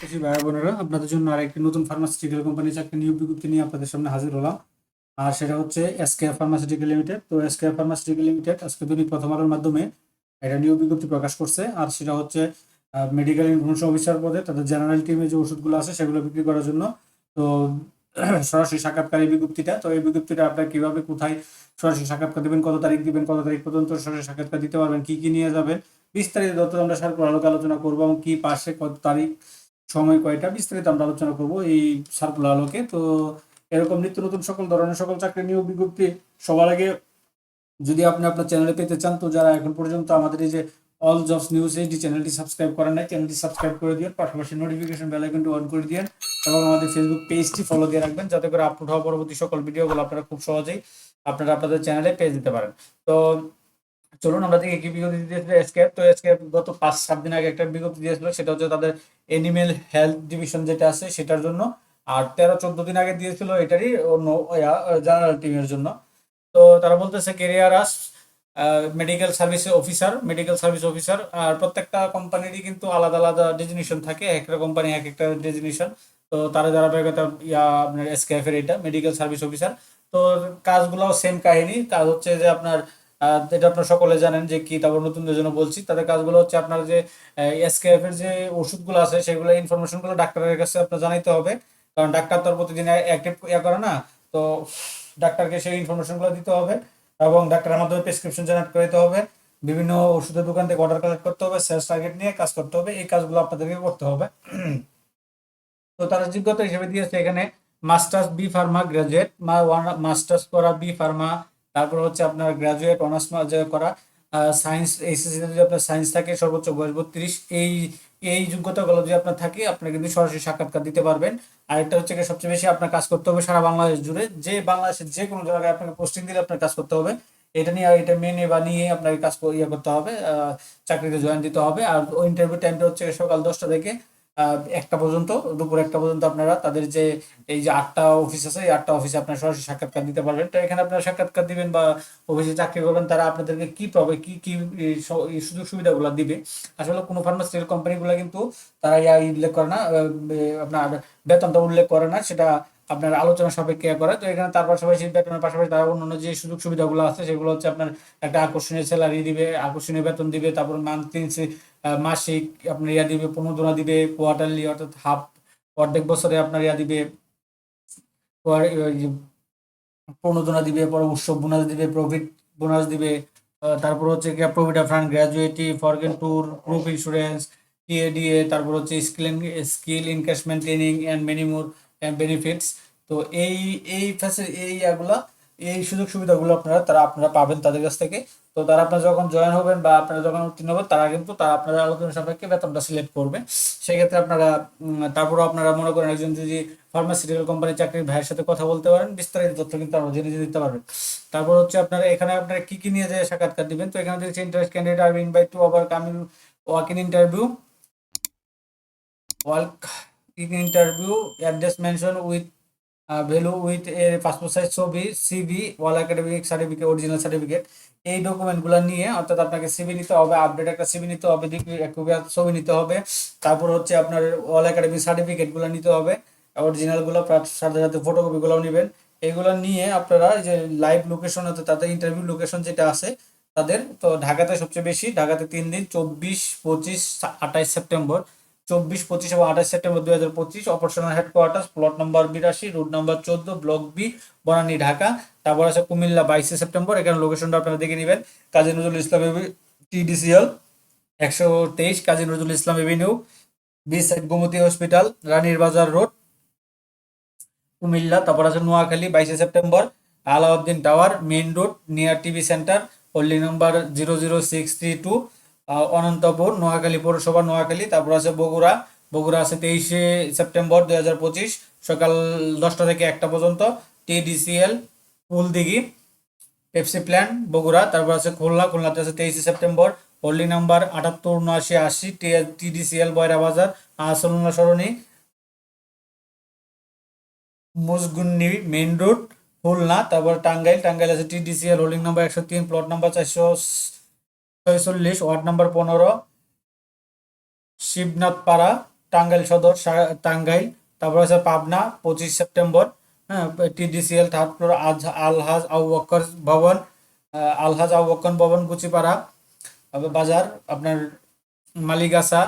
চাষি ভাই বোনেরা, আপনাদের জন্য আরেকটি নতুন ফার্মাসিউটিক্যাল কোম্পানির চাকরি নিয়োগ বিজ্ঞপ্তি নিয়ে আপনাদের সামনে হাজির হলাম। আর সেটা হচ্ছে এসকেএফ ফার্মাসিউটিক্যাল লিমিটেড। তো এসকেএফ ফার্মাসিউটিক্যাল লিমিটেড আজকে দৈনিক প্রথম আলোর মাধ্যমে একটা নিয়োগ বিজ্ঞপ্তি প্রকাশ করছে। আর সেটা হচ্ছে মেডিকেল ইনফরমেশন অফিসার পদে তাদের জেনারেল টিমে যে ওষুধগুলো আছে সেগুলো বিক্রি করার জন্য। তো সরাসরি সাক্ষাৎকার এই বিজ্ঞপ্তিটা, তো এই বিজ্ঞপ্তিটা আপনার কিভাবে কোথায় সরাসরি সাক্ষাৎকার দিবেন, কত তারিখ দিবেন, কত তারিখ পর্যন্ত সরাসরি সাক্ষাৎকার দিতে পারবেন, কি কি নিয়ে যাবেন, বিস্তারিত তথ্য আমরা সার্কুলার আলোকে আলোচনা করবো এবং কি পাশে কত তারিখ, সময় কয়টা, বিস্তারিত আমরা আলোচনা করব এই সার্কুলার আলোকে। তো এরকম নিত্য নতুন সকল ধরনের সকল চাকরি নিয়োগ বিজ্ঞপ্তি সবার আগে যদি আপনি আপনার চ্যানেলে পেতে চান, তো যারা এখন পর্যন্ত আমাদের এই যে অল জবস নিউজ এইচডি চ্যানেলটি সাবস্ক্রাইব করেন নাই, চ্যানেলটি সাবস্ক্রাইব করে দিন, পাশাপাশি নোটিফিকেশন বেল আইকনটি অন করে দিন এবং আমাদের ফেসবুক পেজটি ফলো দিয়ে রাখবেন, যাতে করে আপলোড হওয়া পরবর্তী সকল ভিডিওগুলো আপনারা খুব সহজেই আপনারা আপনাদের চ্যানেলে পেয়ে দিতে পারেন। তো চলুন আমরা দেখি কি বিজ্ঞপ্তি দিয়েছিল এসকেএফ। তো এসকেএফ গত 5-7 দিন আগে একটা বিজ্ঞপ্তি দিয়েছিল, সেটা হচ্ছে তাদের এনিমেল হেলথ ডিভিশন যেটা আছে সেটার জন্য। আর 13-14 দিন আগে দিয়েছিল এটারই অন্য জেনারেল টিমের জন্য। তো তারা বলতেছে কেরিয়ার আস মেডিকেল সার্ভিস অফিসার। আর প্রত্যেকটা কোম্পানিরই কিন্তু আলাদা আলাদা ডেজিগনেশন থাকে, একটা কোম্পানি এক একটা ডেজিগনেশন। তো তারা যারা ধারাবাহিকতা আপনার এসকেএফ এর এটা মেডিকেল সার্ভিস অফিসার। তো কাজগুলো সেম কাহিনী, কাজ হচ্ছে যে আপনার এটা আপনার সকলে জানেন যে কি, তারপর নতুনদের জন্য বলছি, তাদের কাজগুলো হচ্ছে আপনার যে এসকেএফ এর যে ওষুধগুলো আছে সেগুলো ইনফরমেশনগুলো ডাক্তারের কাছে আপনার জানাইতে হবে, কারণ ডাক্তার তো আর প্রতিদিন অ্যাক্টিভ করে না। তো ডাক্তারকে সেই ইনফরমেশনগুলো দিতে হবে এবং ডাক্তারের মাধ্যমে প্রেসক্রিপশন জেনারেট করে দিতে হবে, বিভিন্ন ওষুধের দোকান থেকে অর্ডার কালেক্ট করতে হবে, সেলস টার্গেট নিয়ে কাজ করতে হবে, এই কাজগুলো আপনাদেরকে করতে হবে। তো তারা যোগ্যতা হিসেবে দিয়েছে এখানে masters B pharma graduate, masters করা বি ফার্মা, তারপর হচ্ছে আপনার গ্রাজুয়েট অনার্স করা সায়েন্স, এইচএসসি যদি আপনার সায়েন্স থাকে, সর্বোচ্চ বয়স 32। এই এই যোগ্যতাগুলো যদি আপনার থাকে, আপনি কিন্তু সরাসরি সাক্ষাৎকার দিতে পারবেন। আর এটা হচ্ছে কি, সবচেয়ে বেশি আপনার কাজ করতে হবে সারা বাংলাদেশ জুড়ে, যে বাংলাদেশের যে কোনো জায়গায় আপনাকে পোস্টিং দিলে আপনার কাজ করতে হবে। এটা নিয়ে এটা মেনে বা নিয়ে আপনাকে কাজ করতে হবে, চাকরিতে জয়েন দিতে হবে। আর ওই ইন্টারভিউ টাইমটা হচ্ছে সকাল 10টা থেকে 1টা পর্যন্ত, দুপুর 1টা পর্যন্ত আপনারা তাদের যে এই যে 8টা অফিস আছে, এই 8টা অফিসে আপনারা সরাসরি সাক্ষাৎকার দিতে পারবেন। তো এখানে আপনারা সাক্ষাৎকার দিবেন বা অফিসে চাকরি করবেন, তারা আপনাদেরকে কি পাবে, কি কি এই সুযোগ সুবিধাগুলো দিবে। আসলে কোনো ফার্মাসিউটিক্যাল কোম্পানিগুলো কিন্তু তারা উল্লেখ করে না, আপনার বেতনটা উল্লেখ করে না, সেটা আপনার আলোচনা সাপেক্ষে করে। তো এখানে তার পাশাপাশি বেতনের পাশাপাশি তারা অন্যান্য যে সুযোগ সুবিধাগুলো আছে সেগুলো হচ্ছে আপনার একটা আকর্ষণীয় স্যালারি দিবে, আকর্ষণীয় বেতন দিবে, তারপর মান্থলি মাসিক আপনার দিবে, প্রণোদনা দিবে, কোয়ার্টারলি অর্থাৎ হাফ, অর্ধেক বছরে আপনার দিবে, প্রণোদনা দিবে, পরে উৎসব বোনাস দিবে, প্রফিট বোনাস দিবে। তারপর হচ্ছে provident fund, gratuity, ফরগেন tour, group insurance, TA DA, তারপর হচ্ছে skill encashment training and many more benefits. তো এই এই এইগুলা, এই সুযোগ সুবিধাগুলো আপনারা পাবেন তাদের কাছ থেকে। তো তারা আপনারা যখন জয়েন হবেন বা আপনারা যখন উত্তীর্ণ হবেন, তারা কিন্তু তারা আপনাদের আলোচনা সাপেক্ষে বেতনটা সিলেক্ট করবে। সেক্ষেত্রে আপনারা তারপরও আপনারা মনে করেন একজন যদি ফার্মাসিউটিক্যাল কোম্পানি চাকরির ভাইয়ের সাথে কথা বলতে পারেন, বিস্তারিত তথ্য কিন্তু আমরা জেনে দিতে পারবেন। তারপর হচ্ছে আপনারা এখানে আপনারা কি কি নিয়ে যে সাক্ষাৎকার দিবেন। তো এখানে দেখছি interest candidate are invite to our coming walk in interview, work in interview, address mention with value with a passport size ছবি, CV, all academic certificate, original certificate, এই ডকুমেন্টগুলো নিয়ে, অর্থাৎ আপনাকে সিভি নিতে হবে, আপডেট একটা সিভি নিতে হবে, এক কপি ছবি নিতে হবে। তারপর হচ্ছে আপনার অল একাডেমিক সার্টিফিকেটগুলো নিতে হবে, অরিজিনালগুলো, সাথে সাথে ফটোকপিগুলোও নেবেন। এগুলো নিয়ে আপনারা এই যে লাইভ লোকেশন, অর্থাৎ তাদের ইন্টারভিউ লোকেশন যেটা আছে তাদের, তো ঢাকাতে সবচেয়ে বেশি, ঢাকাতে 3 দিন, 24, 25, 28 সেপ্টেম্বর, 24, 25 এবং 28 September 2025, operational headquarter, plot number 82, route number 14, block B, Banani, Dhaka. তারপর আছে কুমিল্লা, 22 সেপ্টেম্বর, এখানে লোকেশনটা আপনারা দেখে নেবেন। Kazi Nazrul Islam TDCL 123, Kazi Nazrul Islam avenue, B side, Gomti hospital, রানীর বাজার রোড, কুমিল্লা। তারপর আছে Noakhali, 22 September, Alauddin tower, main road, near TV centre, পল্লী নম্বর 00632, অনন্তপুর, নোয়াখালী পৌরসভা, নোয়াখালী। তারপর আছে বগুড়া, বগুড়া আছে 23 সেপ্টেম্বর 2025, সকাল 10টা থেকে 1টা পর্যন্ত, টিডিসিএল ফুলদিঘি, পেপসি প্ল্যান্ট, বগুড়া। তারপর আছে খুলনা, খুলনাতে আছে 23 সেপ্টেম্বর, পল্লী নাম্বার 78, 79, 80, টিডিসিএল বয়রা বাজার, আসলনা সরণি, মুসগুন্নি মেইন রোড, খুলনা। তারপর টাঙ্গাইল, টাঙ্গাইল আছে TDCL holding number 103, plot number 446, ward number 15, Shibnath Para, Tangail Sadar, Tangail. তারপর আছে পাবনা 25 সেপ্টেম্বর। হ্যাঁ, TDCL third floor, Alhaj Abu Bakkar ভবন, আলহাজ আবু বক্কর ভবন, গুচিপাড়া বাজার, আপনার মালিগাছা,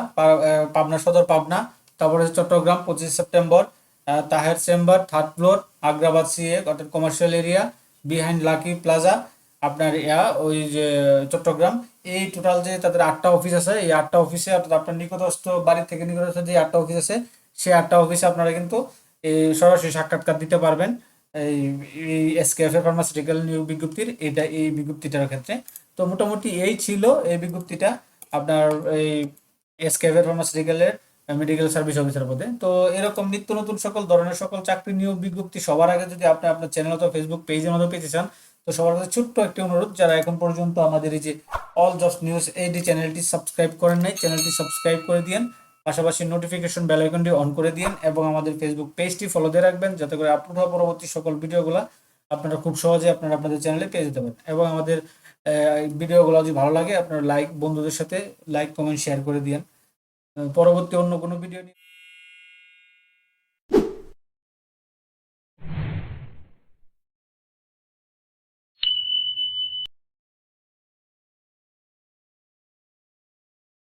পাবনা সদর, পাবনা। তারপরে Chattogram 25 September, Taher chamber third floor, Agrabad CA অর্থাৎ commercial area, behind Lucky Plaza, আপনার ওই যে চট্টগ্রাম। এই টোটাল যে তাদের 8টা অফিস আছে, এই 8টা অফিসে অর্থাৎ আপনার নিকটস্থ বাড়ি থেকে নিকটস্থ যে 8টা অফিস আছে, সেই 8টা অফিসে আপনারা কিন্তু এই সরাসরি সাক্ষাৎকার দিতে পারবেন এই এসকেএফ ফার্মাসিউটিক্যাল নিয়োগ বিজ্ঞপ্তির, এই বিজ্ঞপ্তিটার ক্ষেত্রে। তো মোটামুটি এই ছিল এই বিজ্ঞপ্তিটা আপনার এই এসকেএফ ফার্মাসিউটিক্যালের মেডিকেল সার্ভিস অফিসার পদে। তো এরকম নিত্য নতুন সকল ধরনের সকল চাকরি নিয়োগ বিজ্ঞপ্তি সবার আগে যদি আপনি আপনার চ্যানেল অথবা ফেসবুক পেজের মধ্যে পেতে চান, তো সবার কাছে ছোট্ট একটি অনুরোধ, যারা এখন পর্যন্ত আমাদের এই যে অল জবস নিউজ এইডি চ্যানেলটি সাবস্ক্রাইব করেন নাই, চ্যানেলটি সাবস্ক্রাইব করে দিন, পাশাপাশি নোটিফিকেশন বেল আইকনটি অন করে দিন এবং আমাদের ফেসবুক পেজটি ফলো দিয়ে রাখবেন, যাতে করে আপলোড হওয়া পরবর্তী সকল ভিডিওগুলো আপনারা খুব সহজে আপনারা আপনাদের চ্যানেলে পেয়ে যেতে পারেন। এবং আমাদের ভিডিওগুলো যদি ভালো লাগে আপনারা বন্ধুদের সাথে লাইক কমেন্ট শেয়ার করে দিন। পরবর্তী অন্য কোনো ভিডিও নিয়ে